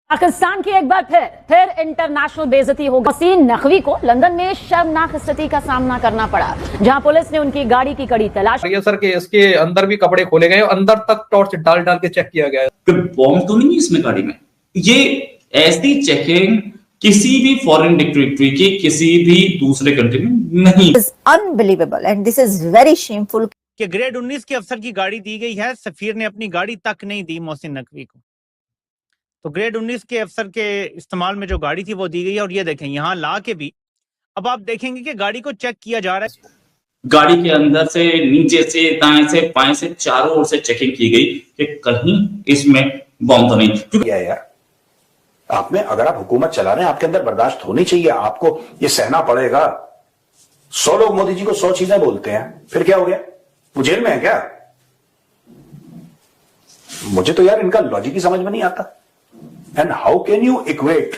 पाकिस्तान की एक बार फिर इंटरनेशनल बेइज्जती हो गई। मोहसिन नकवी को लंदन में शर्मनाक स्थिति का सामना करना पड़ा, जहां पुलिस ने उनकी गाड़ी की कड़ी तलाश। ये सर के इसके अंदर भी कपड़े खोले गए, अंदर तक टॉर्च डाल डाल के चेक किया गया। बॉम्ब तो नहीं है इसमें गाड़ी में। ये ऐसी चेकिंग किसी भी फॉरेन डिक्टेटरी की किसी भी दूसरे कंट्री में नहीं। Unbelievable and this is very shameful कि ग्रेड 19 के अफसर की गाड़ी दी गई है, सफीर ने अपनी गाड़ी तक नहीं दी मोहसिन नकवी को। तो ग्रेड 19 के अफसर के इस्तेमाल में जो गाड़ी थी वो दी गई है। और ये देखें यहाँ ला के भी अब आप देखेंगे कि गाड़ी को चेक किया जा रहा है। गाड़ी के अंदर से, नीचे से, दाएं से, बाएं से, चारों ओर से चेकिंग की गई कि कहीं इसमें बॉम्ब तो नहीं। क्योंकि यार आप में अगर आप हुकूमत चला रहे हैं, आपके अंदर बर्दाश्त होनी चाहिए, आपको ये सहना पड़ेगा। 100 लोग मोदी जी को 100 चीजें बोलते हैं, फिर क्या हो गया? वो जेल में है क्या? मुझे तो यार इनका लॉजिक ही समझ में नहीं आता। And how can you equate?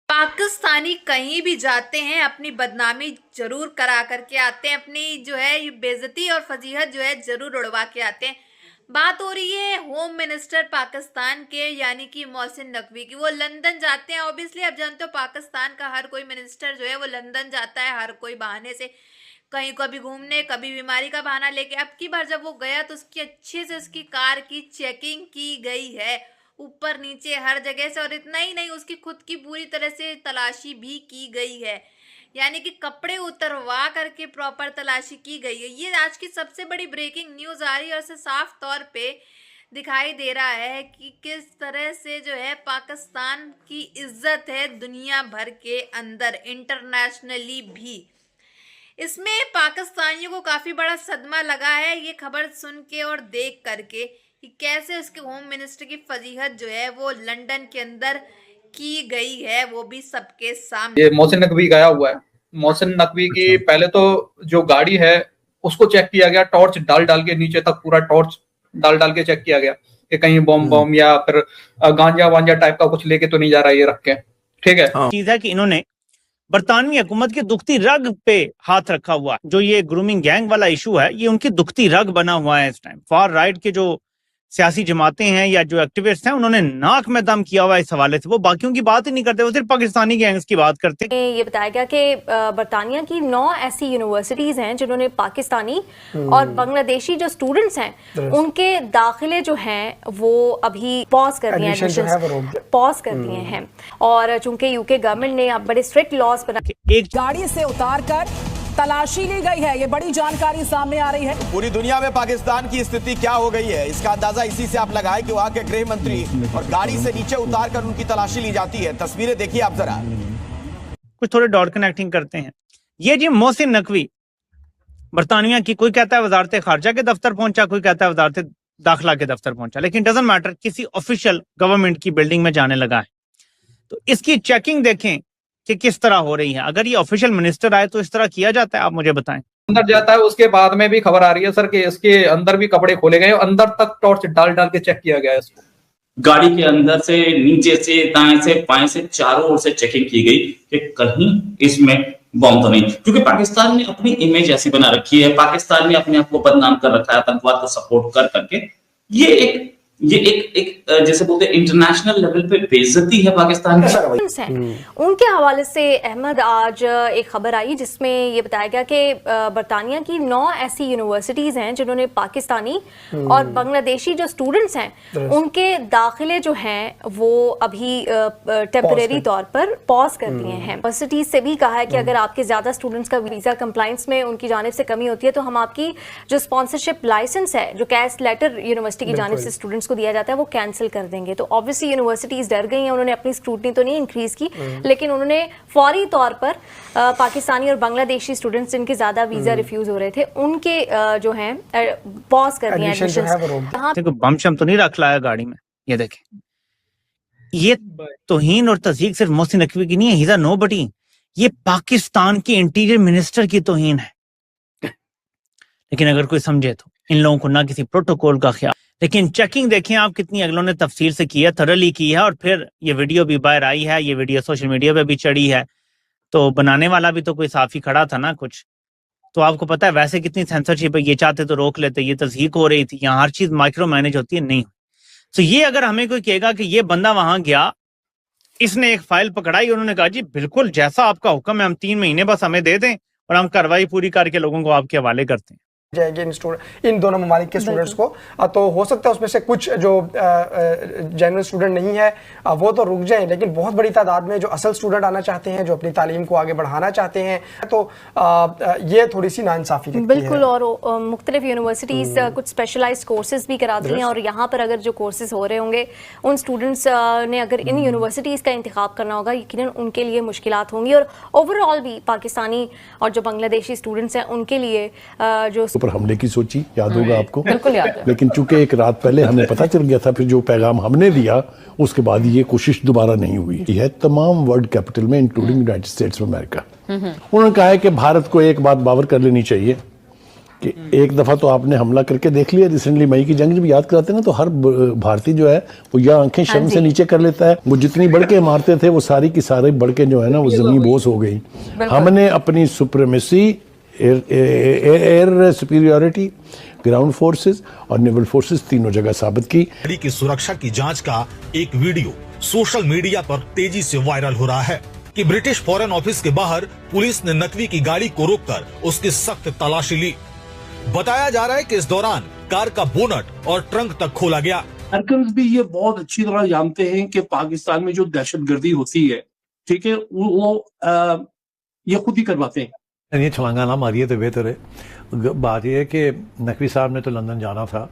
Pakistani कहीं भी जाते हैं अपनी बदनामी जरूर करा करके आते हैं, अपनी जो है ये बेइज्जती और फजीहत जो है जरूर उड़वा के आते हैं। बात हो रही है होम मिनिस्टर पाकिस्तान के यानी कि मोहसिन नकवी की। वो लंदन जाते हैं। ऑब्वियसली आप जानते हो पाकिस्तान का हर कोई मिनिस्टर जो है वो लंदन जाता है, हर कोई बहाने से, कहीं कभी घूमने, कभी बीमारी का बहाना लेके। अब की बार जब वो गया तो उसकी अच्छे से उसकी कार की चेकिंग की गई है, ऊपर नीचे हर जगह से। और इतना ही नहीं, उसकी खुद की पूरी तरह से तलाशी भी की गई है, यानी कि कपड़े उतरवा करके प्रॉपर तलाशी की गई है। ये आज की सबसे बड़ी ब्रेकिंग न्यूज़ आ रही है और उससे साफ तौर पे दिखाई दे रहा है कि किस तरह से जो है पाकिस्तान की इज्जत है दुनिया भर के अंदर, इंटरनेशनली भी। इसमें पाकिस्तानियों को काफ़ी बड़ा सदमा लगा है ये खबर सुन के और देख करके कि कैसे उसके होम मिनिस्टर की फजीहत जो है वो लंदन के अंदर की गई है, वो भी सबके सामने। ये मोहसिन नकवी गया हुआ है। मोहसिन नकवी की पहले तो जो गाड़ी है उसको चेक किया गया, टॉर्च डाल डाल के नीचे तक पूरा टॉर्च डाल डाल के चेक किया गया कि कहीं बॉम्ब या फिर गांजा वांजा टाइप का कुछ लेके तो नहीं जा रहा है ये रख के। ठीक है। चीज है कि इन्होंने बरतानवी हुकूमत की दुखती रग पे हाथ रखा हुआ है। जो ये ग्रूमिंग गैंग वाला इशू है ये उनकी दुखती रग बना हुआ है इस टाइम। फार राइट के जो सियासी जमातें हैं या जो एक्टिविस्ट हैं उन्होंने नाक में दम किया हुआ है इस हवाले से। वो बाकियों की बात ही नहीं करते, वो सिर्फ पाकिस्तानी गैंग्स की बात करते हैं। ये बताया गया कि बरतानिया की 9 ऐसी यूनिवर्सिटीज हैं जिन्होंने पाकिस्तानी और बांग्लादेशी जो स्टूडेंट्स हैं उनके दाखिले जो हैं वो अभी पॉज कर दिए हैं, पॉज कर दिए हैं। और चूंकि यूके गवर्नमेंट ने अब बड़े स्ट्रिक्ट लॉज बना, एक गाड़ी से उतार कर तलाशी ली गई है। ये बड़ी जानकारी सामने आ रही है। पूरी दुनिया में पाकिस्तान की स्थिति क्या हो गई है इसका अंदाजा इसी से आप लगाएं कि वहां के गृह मंत्री और गाड़ी से नीचे उतार कर उनकी तलाशी ली जाती है। तस्वीरें देखिए आप जरा। कुछ थोड़े डॉट कनेक्टिंग करते हैं। ये जी मोहसिन नकवी बरतानिया की, कोई कहता है वजारत खारजा के दफ्तर पहुंचा, कोई कहता है वजारत दाखिला के दफ्तर पहुंचा, लेकिन डजंट मैटर, किसी ऑफिशियल गवर्नमेंट की बिल्डिंग में जाने लगा है। तो इसकी चेकिंग देखें कि किस तरह हो रही है। अगर ये ऑफिशियल मिनिस्टर आए तो इस तरह किया जाता है? आप मुझे बताएं। अंदर जाता है, उसके बाद में भी खबर आ रही है सर कि इसके अंदर भी कपड़े खोले गए, अंदर तक टॉर्च डाल डाल के चेक किया गया है इसको। गाड़ी के अंदर से, नीचे से, दाएं से, बाएं से, चारों ओर से चेकिंग की गई कि कहीं इसमें बॉम्ब तो नहीं। क्योंकि पाकिस्तान ने अपनी इमेज ऐसी बना रखी है, पाकिस्तान ने अपने आप को बदनाम कर रखा है आतंकवाद को सपोर्ट कर करके। ये एक जैसे बोलते हैं इंटरनेशनल लेवल पे बेइज्जती है पाकिस्तान की। उनके हवाले से अहमद आज एक खबर आई जिसमें ये बताया गया कि बरतानिया की 9 ऐसी यूनिवर्सिटीज हैं जिन्होंने पाकिस्तानी और बांग्लादेशी जो स्टूडेंट्स हैं उनके दाखिले जो हैं वो अभी टेम्परेरी तौर पर पॉज कर दिए हैं। यूनिवर्सिटीज से भी कहा है कि अगर आपके ज्यादा स्टूडेंट्स का वीजा कंप्लाइंस में उनकी जानिब से कमी होती है तो हम आपकी जो स्पॉन्सरशिप लाइसेंस है, जो कैश लेटर यूनिवर्सिटी की जानिब से स्टूडेंट्स को दिया जाता है, वो कैंसिल कर देंगे। तो ऑब्वियसली यूनिवर्सिटीज डर गई हैं। उन्होंने अपनी स्क्रूटनी तो नहीं इंक्रीज की, लेकिन उन्होंने फौरी तौर पर पाकिस्तानी और बांग्लादेशी स्टूडेंट्स जिनके ज्यादा वीजा रिफ्यूज हो रहे थे उनके जो हैं पॉज कर दिए एडमिशंस। देखो बम शम तो नहीं रख लाया गाड़ी में। ये देखें, ये तौहीन और तज़यीक सिर्फ मोहसिन नकवी की नहीं है, ही इज अ नोबडी। ये पाकिस्तान के इंटीरियर मिनिस्टर की तौहीन है। लेकिन अगर कोई समझे तो इन लोगों को ना किसी प्रोटोकॉल का ख्याल। लेकिन चेकिंग देखें आप कितनी अगलों ने तफसील से की है, थरली की है। और फिर ये वीडियो भी बाहर आई है, ये वीडियो सोशल मीडिया पे भी चढ़ी है। तो बनाने वाला भी तो कोई साफी खड़ा था ना कुछ। तो आपको पता है वैसे कितनी सेंसरशिप है, ये चाहते तो रोक लेते, ये तस्दीक हो रही थी, यहाँ हर चीज माइक्रो मैनेज होती है, नहीं। तो ये अगर हमें कोई कहेगा कि ये बंदा वहां गया इसने एक फाइल पकड़ाई, उन्होंने कहा जी बिल्कुल जैसा आपका हुक्म है, हम 3 महीने बस हमें दे दें और हम कार्रवाई पूरी करके लोगों को आपके हवाले करते हैं। जाएंगे इन दोनों ममालिक के स्टूडेंट्स को, तो हो सकता है उसमें से कुछ जो जेन्युइन स्टूडेंट नहीं है वो तो रुक जाएं, लेकिन बहुत बड़ी तादाद में जो असल स्टूडेंट आना चाहते हैं, जो अपनी तालीम को आगे बढ़ाना चाहते हैं, तो ये थोड़ी सी नाइंसाफी लगती है। बिल्कुल, और मुख्तलिफ यूनिवर्सिटीज़ कुछ स्पेशलाइज्ड कोर्सेज भी कराती हैं, और यहाँ पर अगर जो कोर्सेज हो रहे होंगे उन स्टूडेंट्स ने अगर इन यूनिवर्सिटीज़ का इंतखाब करना होगा, यकीनन उनके लिए मुश्किलात होंगी, और ओवरऑल भी पाकिस्तानी और जो बांग्लादेशी स्टूडेंट्स हैं उनके लिए जो पर हमले की सोची, याद होगा आपको? बिल्कुल याद है। लेकिन चूंकि एक रात पहले हमें पता चल गया था, फिर जो पैगाम हमने दिया उसके बाद ये कोशिश दोबारा नहीं हुई। ये है तमाम वर्ल्ड कैपिटल में including United states of America. उन्होंने कहा है कि भारत को एक बात बावर कर लेनी चाहिए कि एक दफा तो आपने हमला करके देख लिया, रिसेंटली मई की जंग जब याद कराते हैं ना, तो हर भारतीय जो है वो या आंखें शर्म से नीचे कर लेता है। वो जितनी बढ़ के इमारतें थे वो सारी की सारी बढ़ के जो है ना वो जमीन बोस हो गई। हमने अपनी supremacy, air superiority, ground forces और नेवल फोर्सेस तीनों जगह साबित की। गाड़ी की सुरक्षा की जांच का एक वीडियो सोशल मीडिया पर तेजी से वायरल हो रहा है कि ब्रिटिश फॉरेन ऑफिस के बाहर पुलिस ने नकवी की गाड़ी को रोककर उसकी सख्त तलाशी ली। बताया जा रहा है कि इस दौरान कार का बोनट और ट्रंक तक खोला गया। अमेरिकन भी ये बहुत अच्छी तरह जानते हैं कि पाकिस्तान में जो दहशतगर्दी होती है, ठीक है, वो ये खुद ही करवाते हैं। ये छलांगा ना मारिए तो बेहतर है। बात यह है कि नकवी साहब ने तो लंदन जाना था,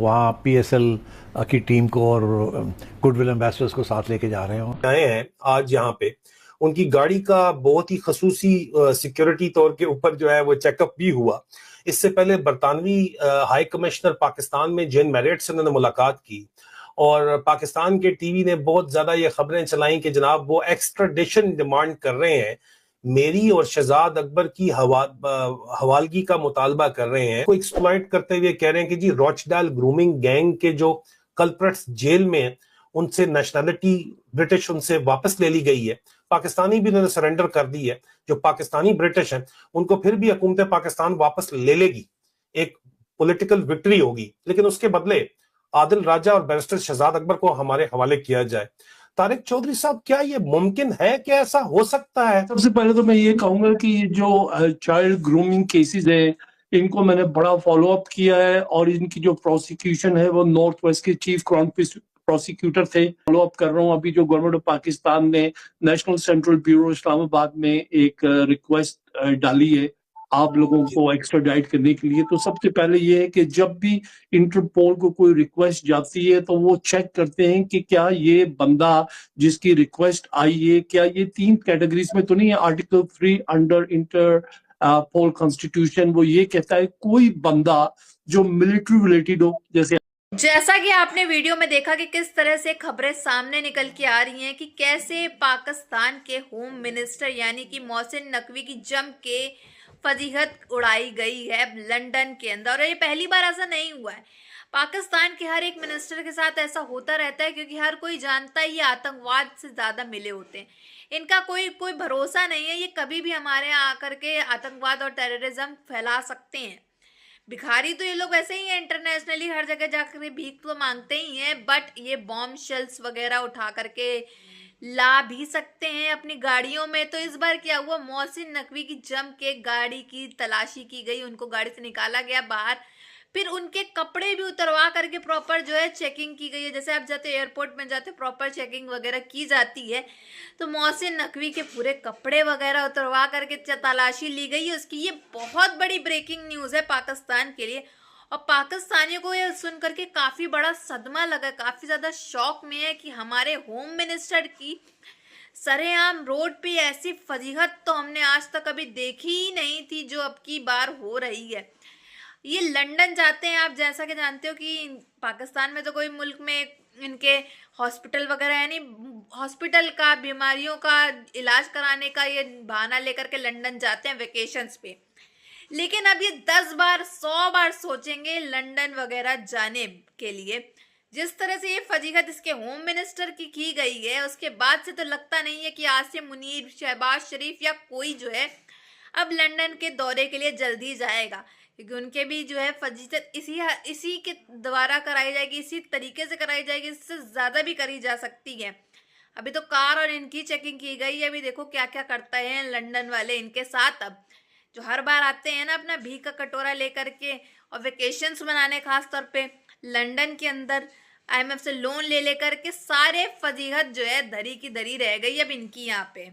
वहाँ PSL की टीम को और गुडविल एम्बेसडर्स को साथ लेके जा रहे हैं आज यहाँ पे उनकी गाड़ी का बहुत ही खसूसी सिक्योरिटी तौर के ऊपर जो है वो चेकअप भी हुआ। इससे पहले बरतानवी हाई कमिश्नर पाकिस्तान में जेन मैरियट से उन्होंने मुलाकात की और पाकिस्तान के टीवी ने बहुत ज्यादा ये खबरें चलाई कि जनाब वो एक्स्ट्राडिशन डिमांड कर रहे हैं, मेरी और शहजाद अकबर की हवालगी का मुतालबा कर रहे हैं। को एक्सप्लॉइट करते हुए कह रहे हैं कि जी रॉचडाल ग्रूमिंग गैंग के जो कल्प्रेट्स जेल में, उनसे नेशनैलिटी ब्रिटिश उनसे वापस ले ली गई है, पाकिस्तानी भी उन्होंने सरेंडर कर दी है। जो पाकिस्तानी ब्रिटिश हैं उनको फिर भी हुकूमत पाकिस्तान वापस ले लेगी, एक पॉलिटिकल विक्ट्री होगी, लेकिन उसके बदले आदिल राजा और बैरिस्टर शहजाद अकबर को हमारे हवाले किया जाए। तारिक चौधरी साहब, क्या ये मुमकिन है कि ऐसा हो सकता है? सबसे पहले तो मैं ये कहूंगा कि ये जो चाइल्ड ग्रूमिंग केसेस हैं, इनको मैंने बड़ा फॉलो अप किया है, और इनकी जो प्रोसिक्यूशन है वो नॉर्थ वेस्ट के चीफ क्राउन प्रोसिक्यूटर थे। फॉलो अप कर रहा हूँ। अभी जो गवर्नमेंट ऑफ पाकिस्तान ने नेशनल सेंट्रल ब्यूरो इस्लामाबाद में एक रिक्वेस्ट डाली है आप लोगों को एक्स्ट्राडाइट करने के लिए, तो सबसे पहले ये है कि जब भी इंटरपोल को कोई रिक्वेस्ट जाती है तो वो चेक करते हैं कि क्या ये बंदा जिसकी रिक्वेस्ट आई है, क्या ये 3 कैटेगरीज में तो नहीं है। आर्टिकल 3 अंडर इंटरपोल कॉन्स्टिट्यूशन वो ये कहता है कोई बंदा जो मिलिट्री रिलेटेड हो, जैसा कि आपने वीडियो में देखा कि किस तरह से खबरें सामने निकल के आ रही हैं कि कैसे पाकिस्तान के होम मिनिस्टर यानी कि मोहसिन नकवी की जम के फजीहत उड़ाई गई है लंदन के अंदर। और ये पहली बार ऐसा नहीं हुआ है, पाकिस्तान के हर एक मिनिस्टर के साथ ऐसा होता रहता है, क्योंकि हर कोई जानता है ये आतंकवाद से ज्यादा मिले होते हैं, इनका कोई भरोसा नहीं है, ये कभी भी हमारे यहाँ आकर के आतंकवाद और टेररिज्म फैला सकते हैं। भिखारी तो ये लोग वैसे ही हैं, इंटरनेशनली हर जगह जाकर भीख तो मांगते ही हैं, बट ये बॉम्ब शेल्स वगैरह उठा करके ला भी सकते हैं अपनी गाड़ियों में। तो इस बार क्या हुआ, मोहसिन नकवी की जम के गाड़ी की तलाशी की गई, उनको गाड़ी से निकाला गया बाहर, फिर उनके कपड़े भी उतरवा करके प्रॉपर जो है चेकिंग की गई है। जैसे आप जाते एयरपोर्ट में जाते प्रॉपर चेकिंग वगैरह की जाती है, तो मोहसिन नकवी के पूरे कपड़े वगैरह उतरवा करके तलाशी ली गई है उसकी। ये बहुत बड़ी ब्रेकिंग न्यूज़ है पाकिस्तान के लिए, और पाकिस्तानियों को ये सुन करके काफ़ी बड़ा सदमा लगा, काफ़ी ज़्यादा शौक में है कि हमारे होम मिनिस्टर की सरेआम रोड पे ऐसी फजीहत तो हमने आज तक कभी देखी ही नहीं थी जो अब की बार हो रही है। ये लंदन जाते हैं, आप जैसा कि जानते हो कि पाकिस्तान में तो कोई मुल्क में इनके हॉस्पिटल वगैरह है नहीं, हॉस्पिटल का बीमारियों का इलाज कराने का ये बहाना लेकर के लंदन जाते हैं वेकेशंस पे। लेकिन अब ये 10 बार 100 बार सोचेंगे लंदन वगैरह जाने के लिए। जिस तरह से ये फजीहत इसके होम मिनिस्टर की गई है, उसके बाद से तो लगता नहीं है कि आसिम मुनीर, शहबाज शरीफ या कोई जो है अब लंदन के दौरे के लिए जल्दी जाएगा, क्योंकि उनके भी जो है फजीहत इसी के द्वारा कराई जाएगी, इसी तरीके से कराई जाएगी, इससे ज़्यादा भी करी जा सकती है। अभी तो कार और इनकी चेकिंग की गई। अभी देखो क्या क्या करता है लंदन वाले इनके साथ। अब जो हर बार आते हैं ना अपना भीख का कटोरा लेकर के और वेकेशंस मनाने, खास तौर पे लंदन के अंदर IMF से लोन ले लेकर के, सारे फजीहत जो है धरी की धरी रह गई अब इनकी यहाँ पे।